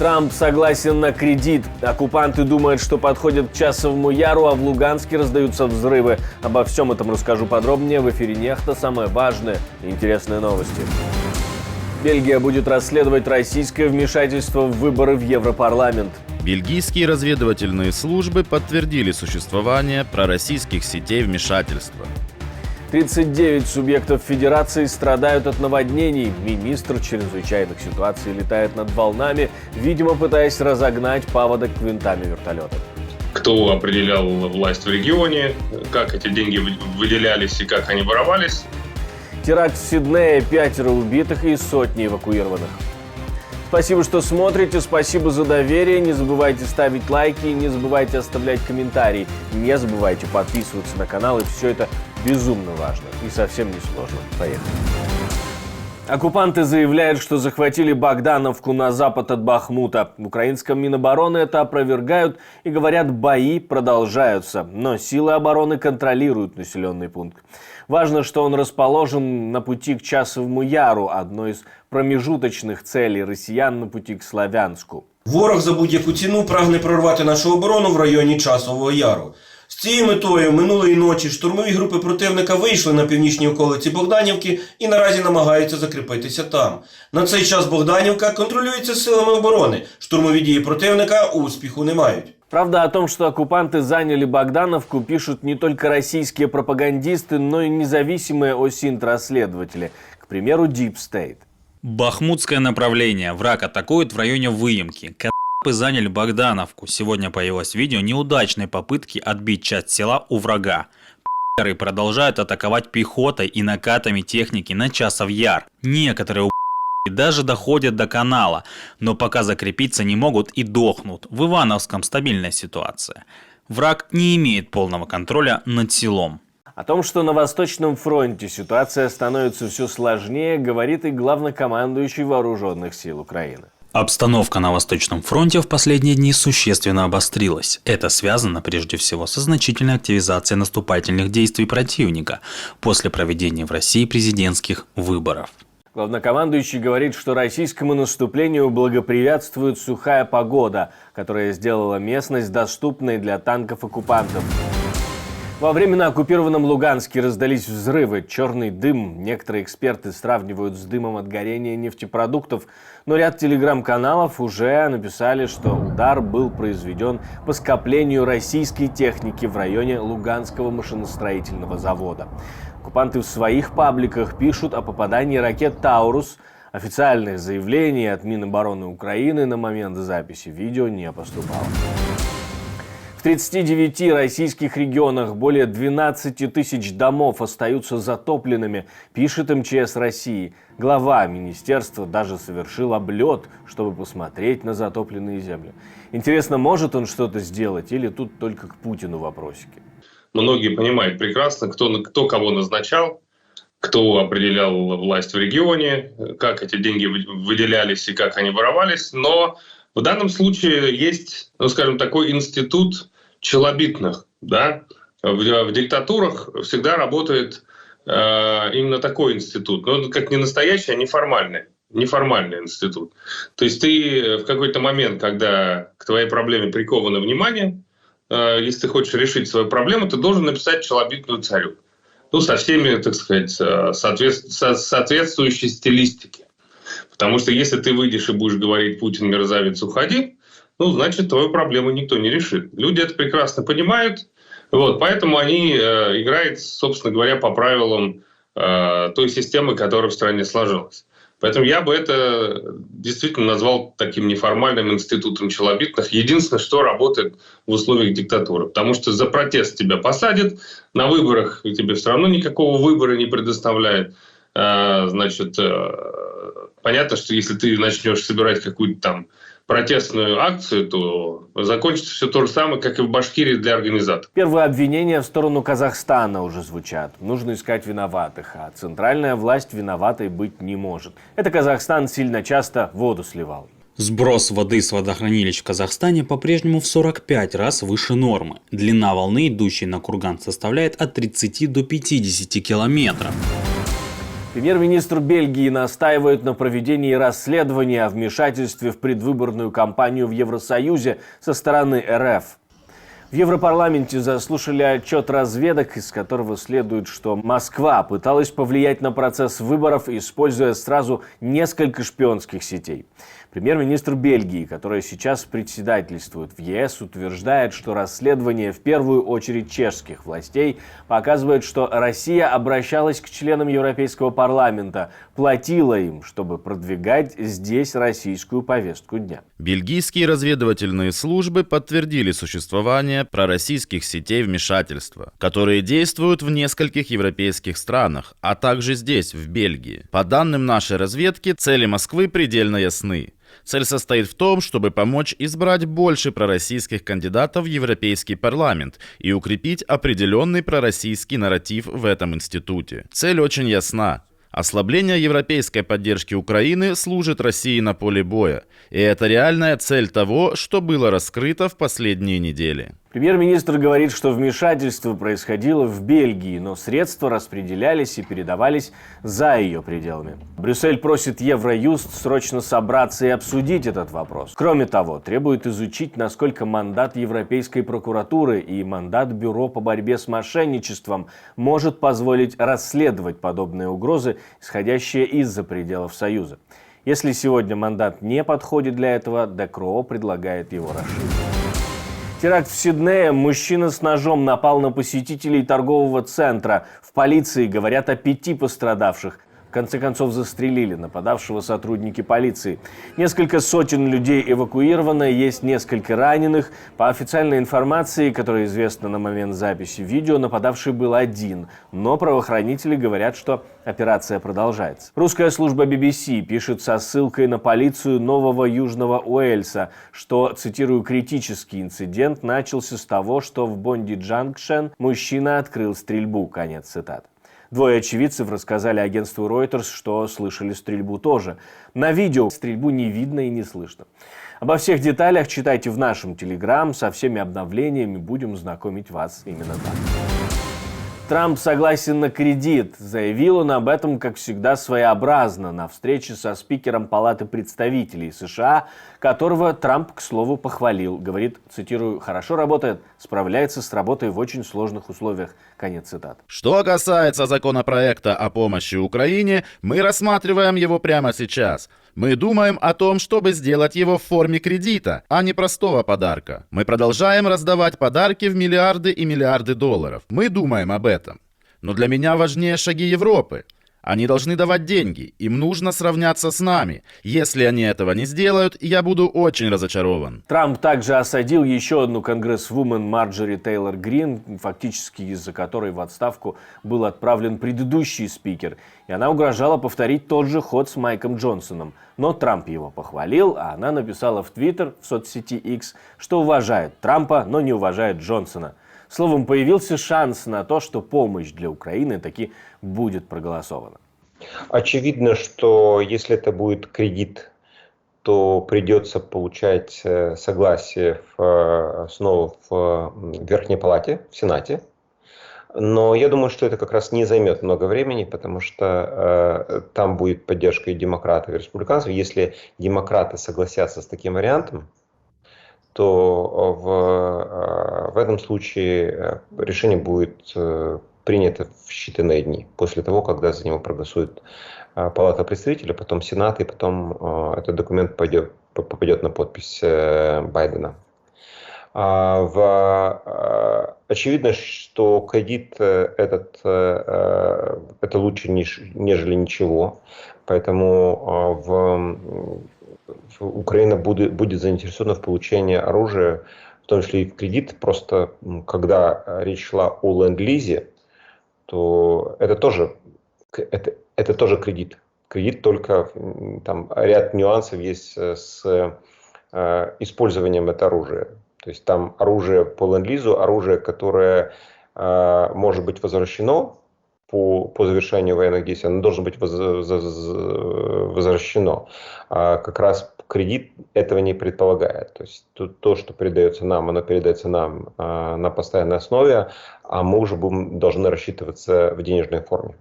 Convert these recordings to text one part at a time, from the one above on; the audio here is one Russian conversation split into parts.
Трамп согласен на кредит. Оккупанты думают, что подходят к Часовому Яру, а в Луганске раздаются взрывы. Обо всем этом расскажу подробнее в эфире «Нехта». Самые важные и интересные новости. Бельгия будет расследовать российское вмешательство в выборы в Европарламент. Бельгийские разведывательные службы подтвердили существование пророссийских сетей вмешательства. 39 субъектов федерации страдают от наводнений. Министр чрезвычайных ситуаций летает над волнами, видимо, пытаясь разогнать паводок винтами вертолета. Кто определял власть в регионе, как эти деньги выделялись и как они воровались. Теракт в Сиднее, 5 убитых и сотни эвакуированных. Спасибо, что смотрите, спасибо за доверие. Не забывайте ставить лайки, не забывайте оставлять комментарии. Не забывайте подписываться на канал, и все это безумно важно и совсем не сложно. Поехали. Оккупанты заявляют, что захватили Богдановку на запад от Бахмута. В украинском Минобороны это опровергают и говорят, бои продолжаются. Но силы обороны контролируют населенный пункт. Важно, что он расположен на пути к Часовому Яру, одной из промежуточних целей росіян на пути к Слов'янську. Ворог за будь-яку ціну прагне прорвати нашу оборону в районі Часового Яру. З цією метою минулої ночі штурмові групи противника вийшли на північні околиці Богданівки і наразі намагаються закріпитися там. На цей час Богданівка контролюється силами оборони. Штурмові дії противника успіху не мають. Правда о том, что оккупанты заняли Богдановку, пишут не только российские пропагандисты, но и независимые ОСИНТ-расследователи. К примеру, Deep State. Бахмутское направление. Враг атакует в районе Выемки. К***пы заняли Богдановку. Сегодня появилось видео неудачной попытки отбить часть села у врага. П***ры продолжают атаковать пехотой и накатами техники на Часов Яр. Некоторые даже доходят до канала, но пока закрепиться не могут и дохнут. В Ивановском стабильная ситуация. Враг не имеет полного контроля над селом. О том, что на Восточном фронте ситуация становится все сложнее, говорит и главнокомандующий Вооруженных сил Украины. Обстановка на Восточном фронте в последние дни существенно обострилась. Это связано прежде всего со значительной активизацией наступательных действий противника после проведения в России президентских выборов. Главнокомандующий говорит, что российскому наступлению благоприятствует сухая погода, которая сделала местность доступной для танков оккупантов. Во временно оккупированном Луганске раздались взрывы, черный дым. Некоторые эксперты сравнивают с дымом от горения нефтепродуктов, но ряд телеграм-каналов уже написали, что удар был произведен по скоплению российской техники в районе Луганского машиностроительного завода. Оккупанты в своих пабликах пишут о попадании ракет «Таурус». Официальных заявлений от Минобороны Украины на момент записи видео не поступало. В 39 российских регионах более 12 тысяч домов остаются затопленными, пишет МЧС России. Глава министерства даже совершил облет, чтобы посмотреть на затопленные земли. Интересно, может он что-то сделать или тут только к Путину вопросики? Многие понимают прекрасно, кто кого назначал, кто определял власть в регионе, как эти деньги выделялись и как они воровались. Но в данном случае есть, скажем, такой институт челобитных. Да? В диктатурах всегда работает именно такой институт. Но он как не настоящий, а неформальный институт. То есть ты в какой-то момент, когда к твоей проблеме приковано внимание, если ты хочешь решить свою проблему, ты должен написать челобитную царю. Со всеми, так сказать, соответствующей стилистики. Потому что если ты выйдешь и будешь говорить «Путин, мерзавец, уходи», значит, твою проблему никто не решит. Люди это прекрасно понимают, поэтому они играют, собственно говоря, по правилам той системы, которая в стране сложилась. Поэтому я бы это действительно назвал таким неформальным институтом челобитных. Единственное, что работает в условиях диктатуры. Потому что за протест тебя посадят, на выборах тебе все равно никакого выбора не предоставляют. Значит, понятно, что если ты начнешь собирать какую-то там протестную акцию, то закончится все то же самое, как и в Башкирии для организаторов. Первые обвинения в сторону Казахстана уже звучат. Нужно искать виноватых, а центральная власть виноватой быть не может. Это Казахстан сильно часто воду сливал. Сброс воды с водохранилищ в Казахстане по-прежнему в 45 раз выше нормы. Длина волны, идущей на курган, составляет от 30 до 50 километров. Премьер-министр Бельгии настаивает на проведении расследования о вмешательстве в предвыборную кампанию в Евросоюзе со стороны РФ. В Европарламенте заслушали отчет разведок, из которого следует, что Москва пыталась повлиять на процесс выборов, используя сразу несколько шпионских сетей. Премьер-министр Бельгии, которая сейчас председательствует в ЕС, утверждает, что расследование в первую очередь чешских властей показывает, что Россия обращалась к членам Европейского парламента, платила им, чтобы продвигать здесь российскую повестку дня. Бельгийские разведывательные службы подтвердили существование пророссийских сетей вмешательства, которые действуют в нескольких европейских странах, а также здесь, в Бельгии. По данным нашей разведки, цели Москвы предельно ясны. Цель состоит в том, чтобы помочь избрать больше пророссийских кандидатов в Европейский парламент и укрепить определенный пророссийский нарратив в этом институте. Цель очень ясна. Ослабление европейской поддержки Украины служит России на поле боя. И это реальная цель того, что было раскрыто в последние недели. Премьер-министр говорит, что вмешательство происходило в Бельгии, но средства распределялись и передавались за ее пределами. Брюссель просит Евроюст срочно собраться и обсудить этот вопрос. Кроме того, требует изучить, насколько мандат Европейской прокуратуры и мандат Бюро по борьбе с мошенничеством может позволить расследовать подобные угрозы, исходящие из-за пределов Союза. Если сегодня мандат не подходит для этого, Де Кроо предлагает его расширить. Теракт в Сиднее. Мужчина с ножом напал на посетителей торгового центра. В полиции говорят о 5 пострадавших. В конце концов, застрелили нападавшего сотрудники полиции. Несколько сотен людей эвакуировано, есть несколько раненых. По официальной информации, которая известна на момент записи видео, нападавший был один. Но правоохранители говорят, что операция продолжается. Русская служба BBC пишет со ссылкой на полицию Нового Южного Уэльса, что, цитирую, критический инцидент начался с того, что в Бонди-Джанкшен мужчина открыл стрельбу. Конец цитаты. Двое очевидцев рассказали агентству Reuters, что слышали стрельбу тоже. На видео стрельбу не видно и не слышно. Обо всех деталях читайте в нашем Telegram. Со всеми обновлениями будем знакомить вас именно так. Трамп согласен на кредит. Заявил он об этом, как всегда, своеобразно на встрече со спикером Палаты представителей США, которого Трамп, к слову, похвалил. Говорит, цитирую, «хорошо работает, справляется с работой в очень сложных условиях». Конец цитаты. Что касается законопроекта о помощи Украине, мы рассматриваем его прямо сейчас. Мы думаем о том, чтобы сделать его в форме кредита, а не простого подарка. Мы продолжаем раздавать подарки в миллиарды и миллиарды долларов. Мы думаем об этом. Но для меня важнее шаги Европы. Они должны давать деньги, им нужно сравняться с нами. Если они этого не сделают, я буду очень разочарован. Трамп также осадил еще одну конгрессвумен Марджори Тейлор Грин, фактически из-за которой в отставку был отправлен предыдущий спикер. И она угрожала повторить тот же ход с Майком Джонсоном. Но Трамп его похвалил, а она написала в Твиттер, в соцсети X, что уважает Трампа, но не уважает Джонсона. Словом, появился шанс на то, что помощь для Украины таки будет проголосована. Очевидно, что если это будет кредит, то придется получать согласие снова в Верхней Палате, в Сенате. Но я думаю, что это как раз не займет много времени, потому что там будет поддержка и демократов, и республиканцев. Если демократы согласятся с таким вариантом, то в этом случае решение будет принято в считанные дни после того, когда за него проголосует Палата представителей, потом Сенат, и потом этот документ попадет на подпись Байдена. Очевидно, что кредит это лучше, нежели ничего, поэтому Украина будет заинтересована в получении оружия, в том числе и в кредит. Просто когда речь шла о ленд-лизе, то это тоже кредит. Кредит, только там ряд нюансов есть с использованием этого оружия. То есть там оружие по ленд-лизу, оружие, которое может быть возвращено по завершению военных действий, оно должно быть возвращено. Как раз кредит этого не предполагает. То есть то, что передается нам, оно передается нам на постоянной основе, а мы уже должны рассчитываться в денежной форме.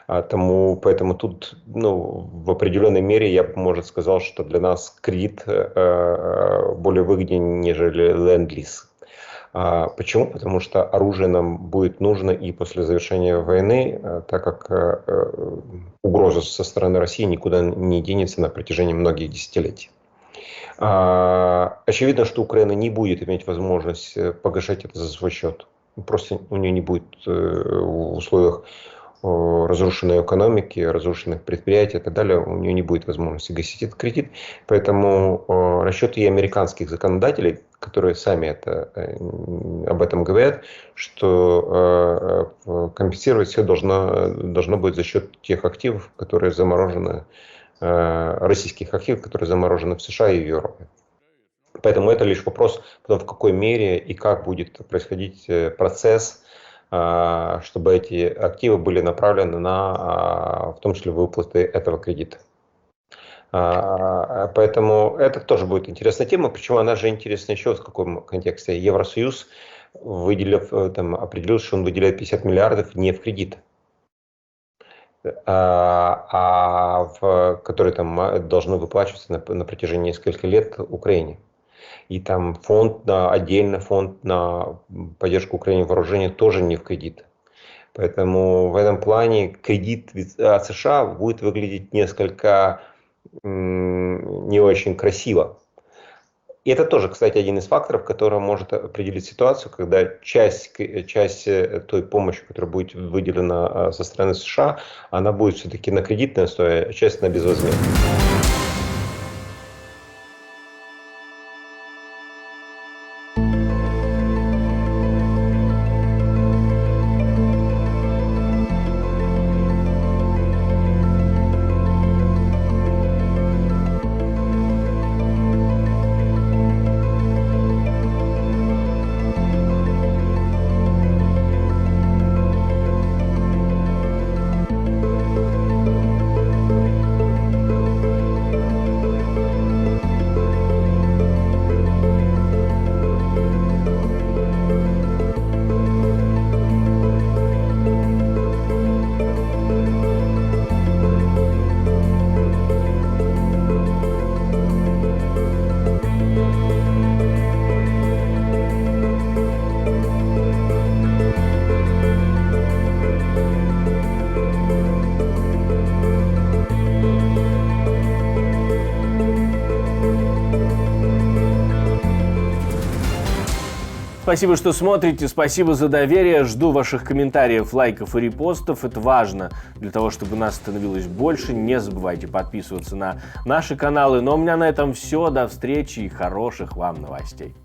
Поэтому тут, в определенной мере я бы, может, сказал, что для нас кредит более выгоден, нежели ленд-лиз. Почему? Потому что оружие нам будет нужно и после завершения войны, так как угроза со стороны России никуда не денется на протяжении многих десятилетий. Очевидно, что Украина не будет иметь возможность погашать это за свой счет. Просто у нее не будет в условиях разрушенной экономики, разрушенных предприятий и так далее, у нее не будет возможности гасить этот кредит. Поэтому расчеты и американских законодателей, которые сами об этом говорят, что компенсировать все должно быть за счет тех активов, которые заморожены, российских активов, которые заморожены в США и в Европе. Поэтому это лишь вопрос, в какой мере и как будет происходить процесс, чтобы эти активы были направлены в том числе, выплаты этого кредита. Поэтому это тоже будет интересная тема. Причем она же интересна еще в каком контексте. Евросоюз, определил, что он выделяет 50 миллиардов не в кредит, которые должны выплачиваться на протяжении нескольких лет Украине. И там отдельно фонд на поддержку Украине вооружения тоже не в кредит. Поэтому в этом плане кредит от США будет выглядеть несколько не очень красиво. И это тоже, кстати, один из факторов, который может определить ситуацию, когда часть той помощи, которая будет выделена со стороны США, она будет все-таки на кредитной основе, а часть на безвозмездной. Спасибо, что смотрите, спасибо за доверие. Жду ваших комментариев, лайков и репостов. Это важно для того, чтобы нас становилось больше. Не забывайте подписываться на наши каналы. Но у меня на этом все. До встречи и хороших вам новостей.